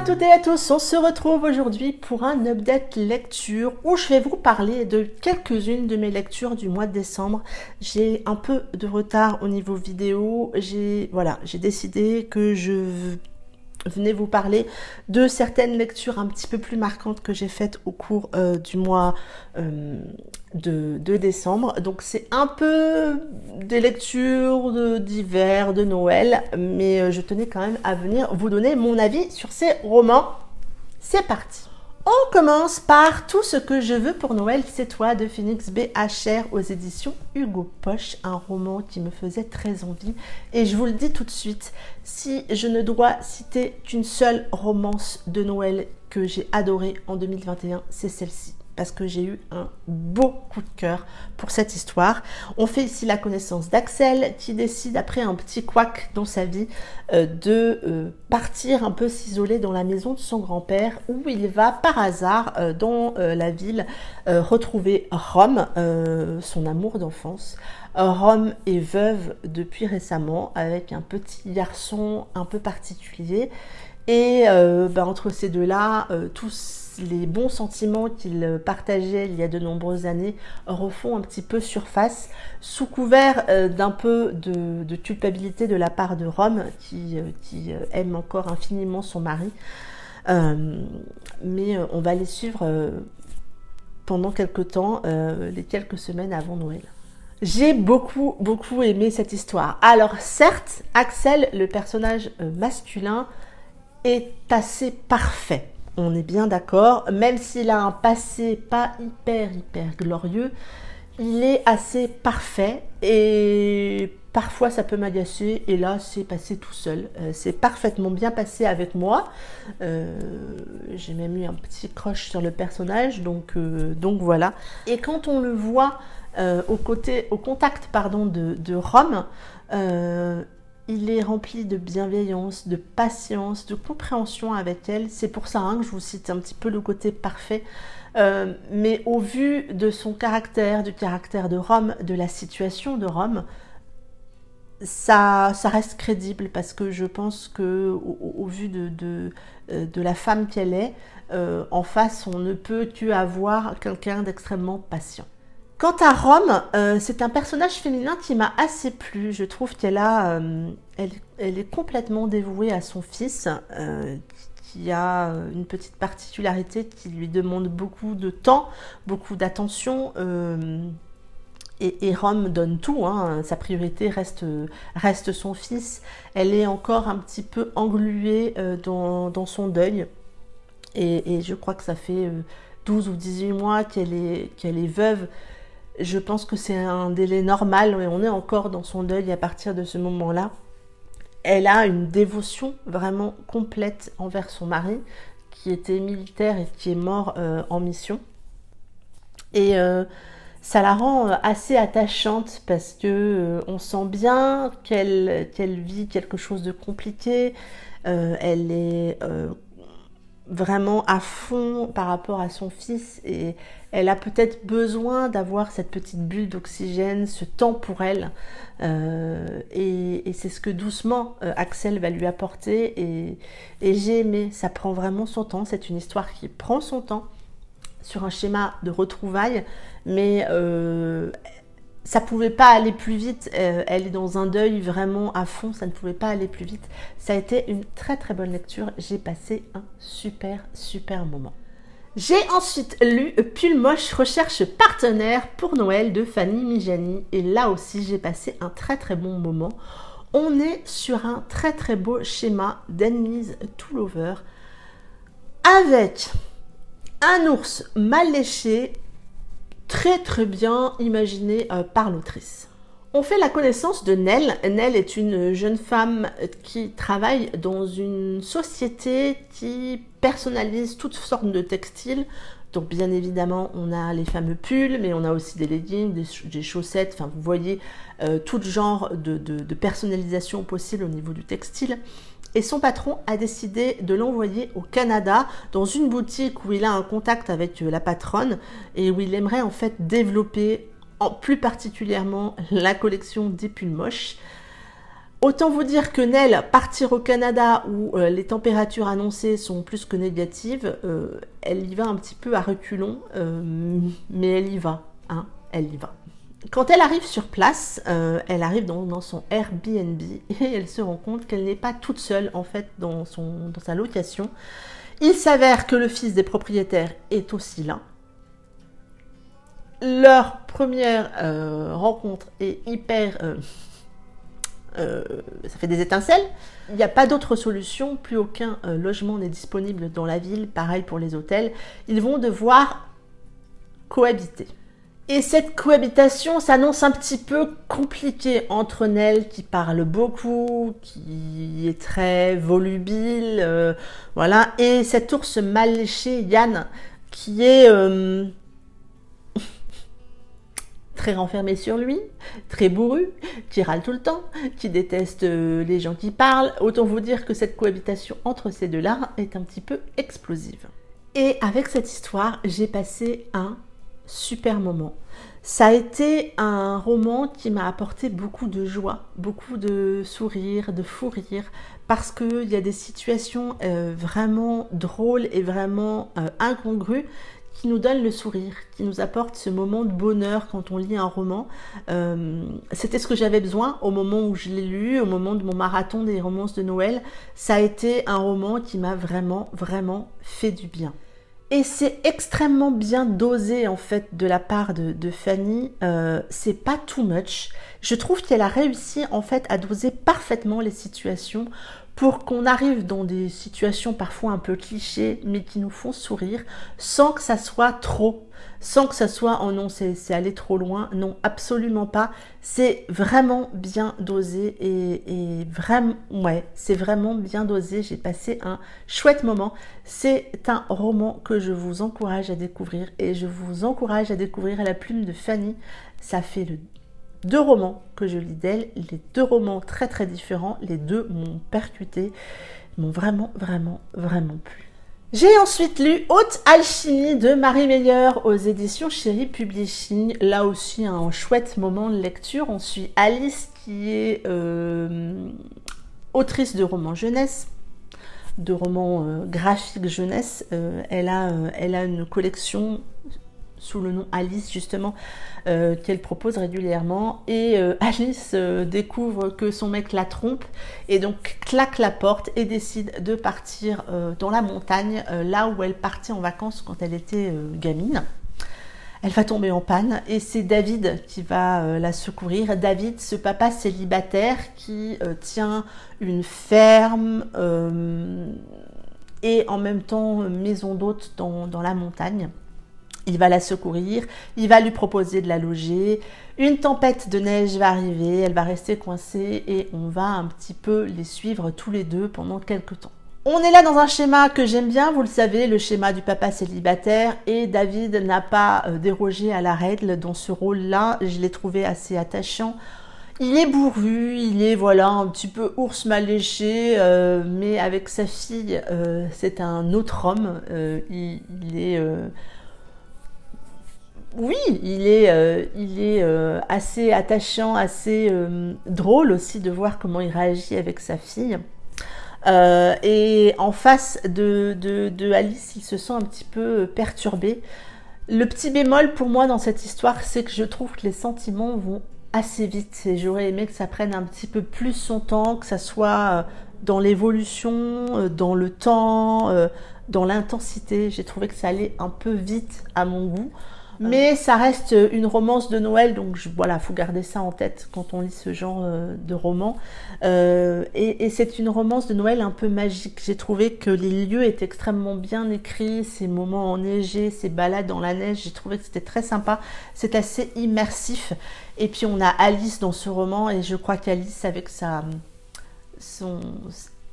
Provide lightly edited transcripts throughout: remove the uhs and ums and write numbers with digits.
toutes et à tous, on se retrouve aujourd'hui pour un update lecture où je vais vous parler de quelques-unes de mes lectures du mois de décembre. J'ai un peu de retard au niveau vidéo, j'ai décidé que je venais vous parler de certaines lectures un petit peu plus marquantes que j'ai faites au cours du mois de décembre. Donc c'est un peu des lectures d'hiver, de Noël, mais je tenais quand même à venir vous donner mon avis sur ces romans. C'est parti! On commence par Tout ce que je veux pour Noël, c'est toi de Phoenix BHR aux éditions Hugo Poche, un roman qui me faisait très envie. Et je vous le dis tout de suite, si je ne dois citer qu'une seule romance de Noël que j'ai adorée en 2021, c'est celle-ci. Parce que j'ai eu un beau coup de cœur pour cette histoire. On fait ici la connaissance d'Axel qui décide, après un petit couac dans sa vie, de partir un peu s'isoler dans la maison de son grand-père où il va par hasard dans la ville retrouver Rome, son amour d'enfance. Rome est veuve depuis récemment avec un petit garçon un peu particulier. Et entre ces deux-là, tous les bons sentiments qu'il partageait il y a de nombreuses années refont un petit peu surface, sous couvert d'un peu de culpabilité de la part de Rome, qui aime encore infiniment son mari. Mais on va les suivre pendant quelques temps, les quelques semaines avant Noël. J'ai beaucoup aimé cette histoire. Alors certes, Axel, le personnage masculin, est assez parfait. On est bien d'accord, même s'il a un passé pas hyper glorieux, il est assez parfait et parfois ça peut m'agacer et là c'est passé tout seul. C'est parfaitement bien passé avec moi. J'ai même eu un petit crush sur le personnage, donc voilà. Et quand on le voit au contact de Rome, il est rempli de bienveillance, de patience, de compréhension avec elle. C'est pour ça que je vous cite un petit peu le côté parfait. Mais au vu de son caractère, du caractère de Rome, de la situation de Rome, ça reste crédible parce que je pense que au vu de la femme qu'elle est, en face, on ne peut qu'avoir quelqu'un d'extrêmement patient. Quant à Rome, c'est un personnage féminin qui m'a assez plu. Je trouve qu'elle elle est complètement dévouée à son fils, qui a une petite particularité qui lui demande beaucoup de temps, beaucoup d'attention. Et Rome donne tout, hein. Sa priorité reste son fils. Elle est encore un petit peu engluée dans son deuil. Et je crois que ça fait 12 ou 18 mois qu'elle est veuve. Je pense que c'est un délai normal et on est encore dans son deuil à partir de ce moment-là. Elle a une dévotion vraiment complète envers son mari qui était militaire et qui est mort en mission. Et ça la rend assez attachante parce que on sent bien qu'elle vit quelque chose de compliqué. Elle est vraiment à fond par rapport à son fils et elle a peut-être besoin d'avoir cette petite bulle d'oxygène, ce temps pour elle, et c'est ce que doucement Axel va lui apporter et j'ai aimé. Ça prend vraiment son temps, c'est une histoire qui prend son temps sur un schéma de retrouvailles, mais ça pouvait pas aller plus vite. Elle est dans un deuil vraiment à fond, ça ne pouvait pas aller plus vite. Ça a été une très bonne lecture. J'ai passé un super moment. J'ai ensuite lu Pull Moche recherche partenaire pour Noël de Fanny Mijani. Et là aussi, j'ai passé un très bon moment. On est sur un très beau schéma d'Enemies to Lover avec un ours mal léché, très bien imaginé par l'autrice. On fait la connaissance de Nell. Nell est une jeune femme qui travaille dans une société qui personnalise toutes sortes de textiles. Donc bien évidemment, on a les fameux pulls, mais on a aussi des leggings, des chaussettes. Enfin, vous voyez tout genre de personnalisation possible au niveau du textile. Et son patron a décidé de l'envoyer au Canada dans une boutique où il a un contact avec la patronne et où il aimerait en fait développer plus particulièrement la collection des pulls moches. Autant vous dire que Nell, partir au Canada où les températures annoncées sont plus que négatives, elle y va un petit peu à reculons, mais elle y va, hein, elle y va. Quand elle arrive sur place, elle arrive dans son Airbnb et elle se rend compte qu'elle n'est pas toute seule en fait dans sa location. Il s'avère que le fils des propriétaires est aussi là. Leur première rencontre est hyper... ça fait des étincelles. Il n'y a pas d'autre solution, plus aucun logement n'est disponible dans la ville, pareil pour les hôtels. Ils vont devoir cohabiter. Et cette cohabitation s'annonce un petit peu compliquée entre Nell qui parle beaucoup, qui est très volubile, voilà, et cet ours mal léché, Yann, qui est... très renfermé sur lui, très bourru, qui râle tout le temps, qui déteste les gens qui parlent. Autant vous dire que cette cohabitation entre ces deux-là est un petit peu explosive. Et avec cette histoire, j'ai passé un super moment. Ça a été un roman qui m'a apporté beaucoup de joie, beaucoup de sourires, de fou rire, parce qu'il y a des situations vraiment drôles et vraiment incongrues qui nous donne le sourire, qui nous apporte ce moment de bonheur quand on lit un roman. C'était ce que j'avais besoin au moment où je l'ai lu, au moment de mon marathon des romances de Noël. Ça a été un roman qui m'a vraiment, vraiment fait du bien. Et c'est extrêmement bien dosé en fait de la part de Fanny, c'est pas too much. Je trouve qu'elle a réussi en fait à doser parfaitement les situations pour qu'on arrive dans des situations parfois un peu clichés, mais qui nous font sourire, sans que ça soit trop, sans que ça soit « oh non, c'est aller trop loin ». Non, absolument pas. C'est vraiment bien dosé et vraiment, ouais, c'est vraiment bien dosé. J'ai passé un chouette moment. C'est un roman que je vous encourage à découvrir et je vous encourage à découvrir La Plume de Fanny. Ça fait deux romans que je lis d'elle, les deux romans très très différents, les deux m'ont percuté, m'ont vraiment vraiment vraiment plu. J'ai ensuite lu Haute Alchimie de Marie Meyer aux éditions Chéri Publishing, là aussi un chouette moment de lecture. On suit Alice qui est autrice de romans jeunesse, de romans graphiques jeunesse. Elle a une collection sous le nom Alice justement, qu'elle propose régulièrement, et Alice découvre que son mec la trompe et donc claque la porte et décide de partir dans la montagne, là où elle partait en vacances quand elle était gamine. Elle va tomber en panne et c'est David qui va la secourir. David, ce papa célibataire qui tient une ferme et en même temps maison d'hôte dans la montagne. Il va la secourir, il va lui proposer de la loger, une tempête de neige va arriver, elle va rester coincée et on va un petit peu les suivre tous les deux pendant quelques temps. On est là dans un schéma que j'aime bien, vous le savez, le schéma du papa célibataire, et David n'a pas dérogé à la règle dans ce rôle-là, je l'ai trouvé assez attachant. Il est bourru, il est voilà un petit peu ours mal léché, mais avec sa fille, c'est un autre homme, il est... Oui, il est assez attachant, assez drôle aussi de voir comment il réagit avec sa fille. Et en face de Alice, il se sent un petit peu perturbé. Le petit bémol pour moi dans cette histoire, c'est que je trouve que les sentiments vont assez vite. Et j'aurais aimé que ça prenne un petit peu plus son temps, que ça soit dans l'évolution, dans le temps, dans l'intensité. J'ai trouvé que ça allait un peu vite à mon goût. Mais ça reste une romance de Noël, donc voilà, faut garder ça en tête quand on lit ce genre de roman. Et c'est une romance de Noël un peu magique. J'ai trouvé que les lieux étaient extrêmement bien écrits, ces moments enneigés, ces balades dans la neige, j'ai trouvé que c'était très sympa. C'est assez immersif. Et puis on a Alice dans ce roman, et je crois qu'Alice, avec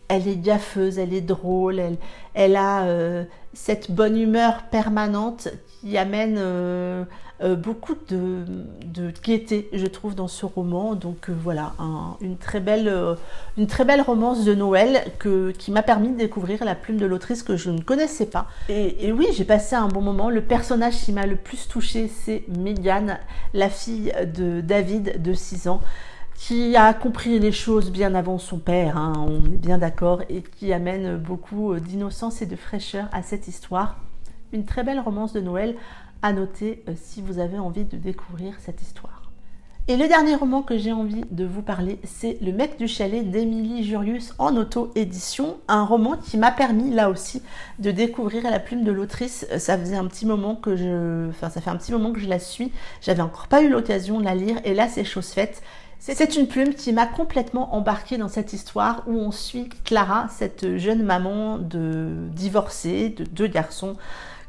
elle est gaffeuse, elle est drôle, elle a cette bonne humeur permanente qui amène beaucoup de gaieté, je trouve, dans ce roman. Donc voilà, une très belle romance de Noël qui m'a permis de découvrir La Plume de l'autrice que je ne connaissais pas. Et oui, j'ai passé un bon moment. Le personnage qui m'a le plus touchée, c'est Megan, la fille de David de 6 ans. qui a compris les choses bien avant son père, hein, on est bien d'accord, et qui amène beaucoup d'innocence et de fraîcheur à cette histoire. Une très belle romance de Noël à noter si vous avez envie de découvrir cette histoire. Et le dernier roman que j'ai envie de vous parler, c'est Le mec du chalet d'Émilie Jurius en auto-édition. Un roman qui m'a permis, là aussi, de découvrir la plume de l'autrice. Ça faisait un petit moment que ça fait un petit moment que je la suis. J'avais encore pas eu l'occasion de la lire et là, c'est chose faite. C'est une plume qui m'a complètement embarquée dans cette histoire où on suit Clara, cette jeune maman divorcée de 2 garçons.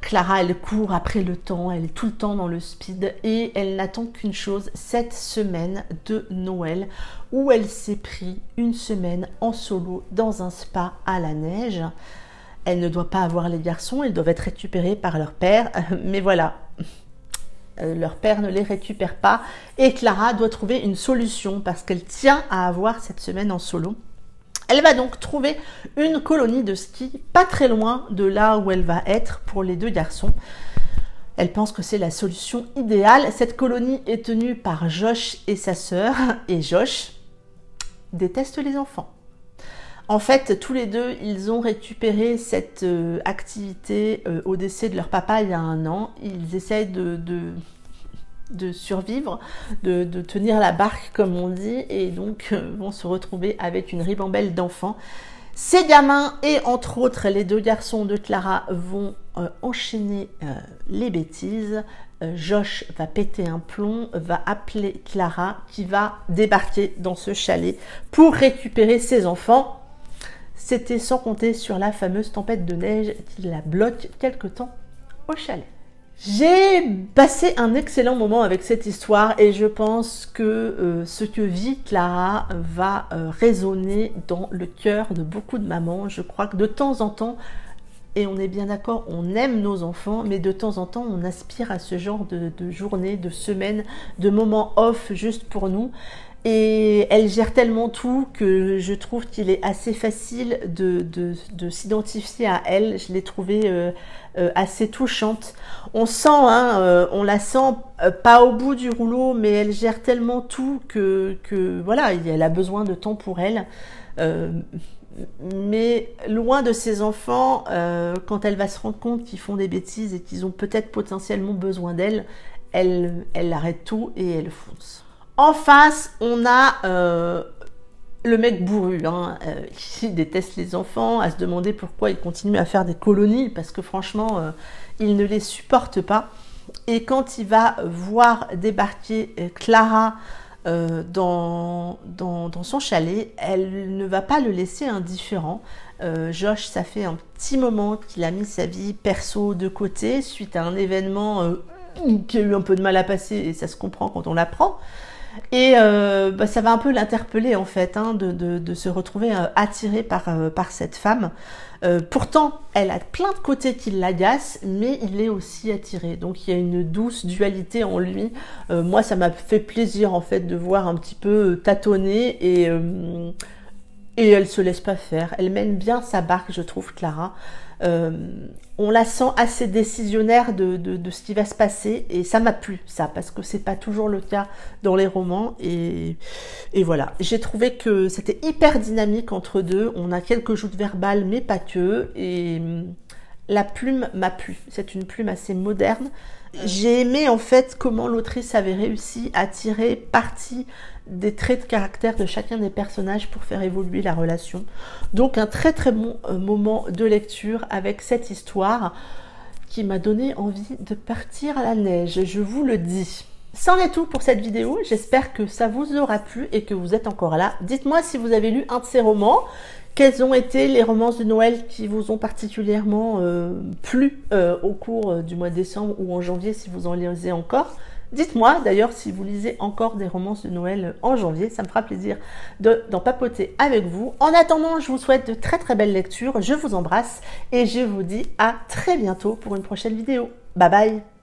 Clara, elle court après le temps, elle est tout le temps dans le speed et elle n'attend qu'une chose, cette semaine de Noël où elle s'est pris une semaine en solo dans un spa à la neige. Elle ne doit pas avoir les garçons, ils doivent être récupérés par leur père, mais voilà, leur père ne les récupère pas et Clara doit trouver une solution parce qu'elle tient à avoir cette semaine en solo. Elle va donc trouver une colonie de ski pas très loin de là où elle va être pour les 2 garçons. Elle pense que c'est la solution idéale. Cette colonie est tenue par Josh et sa sœur et Josh déteste les enfants. En fait, tous les deux, ils ont récupéré cette activité au décès de leur papa il y a 1 an. Ils essayent de survivre, de tenir la barque comme on dit et donc vont se retrouver avec une ribambelle d'enfants. Ces gamins et entre autres les 2 garçons de Clara vont enchaîner les bêtises. Josh va péter un plomb, va appeler Clara qui va débarquer dans ce chalet pour récupérer ses enfants. C'était sans compter sur la fameuse tempête de neige qui la bloque quelque temps au chalet. J'ai passé un excellent moment avec cette histoire et je pense que ce que vit Clara va résonner dans le cœur de beaucoup de mamans. Je crois que de temps en temps, et on est bien d'accord, on aime nos enfants, mais de temps en temps, on aspire à ce genre de journée, de semaine, de moments off juste pour nous. Et elle gère tellement tout que je trouve qu'il est assez facile de s'identifier à elle. Je l'ai trouvée assez touchante. On sent, hein, on la sent pas au bout du rouleau, mais elle gère tellement tout que voilà, elle a besoin de temps pour elle. Mais loin de ses enfants, quand elle va se rendre compte qu'ils font des bêtises et qu'ils ont peut-être potentiellement besoin d'elle, elle arrête tout et elle fonce. En face, on a le mec bourru, hein, qui déteste les enfants, à se demander pourquoi il continue à faire des colonies, parce que franchement, il ne les supporte pas. Et quand il va voir débarquer Clara dans son chalet, elle ne va pas le laisser indifférent. Josh, ça fait un petit moment qu'il a mis sa vie perso de côté, suite à un événement qui a eu un peu de mal à passer, et ça se comprend quand on l'apprend. Et ça va un peu l'interpeller en fait, hein, de se retrouver attirée par cette femme. Pourtant, elle a plein de côtés qui l'agacent, mais il est aussi attiré. Donc il y a une douce dualité en lui. Moi, ça m'a fait plaisir en fait de voir un petit peu tâtonner et elle se laisse pas faire. Elle mène bien sa barque, je trouve, Clara. On la sent assez décisionnaire de ce qui va se passer et ça m'a plu, ça, parce que c'est pas toujours le cas dans les romans et voilà. J'ai trouvé que c'était hyper dynamique entre deux. On a quelques joutes verbales mais pas que, et la plume m'a plu. C'est une plume assez moderne. J'ai aimé en fait comment l'autrice avait réussi à tirer parti des traits de caractère de chacun des personnages pour faire évoluer la relation. Donc un très très bon moment de lecture avec cette histoire qui m'a donné envie de partir à la neige, je vous le dis. C'en est tout pour cette vidéo, j'espère que ça vous aura plu et que vous êtes encore là. Dites-moi si vous avez lu un de ces romans, quelles ont été les romances de Noël qui vous ont particulièrement plu au cours du mois de décembre ou en janvier si vous en lisez encore. Dites-moi d'ailleurs si vous lisez encore des romances de Noël en janvier, ça me fera plaisir d'en papoter avec vous. En attendant, je vous souhaite de très très belles lectures, je vous embrasse et je vous dis à très bientôt pour une prochaine vidéo. Bye bye!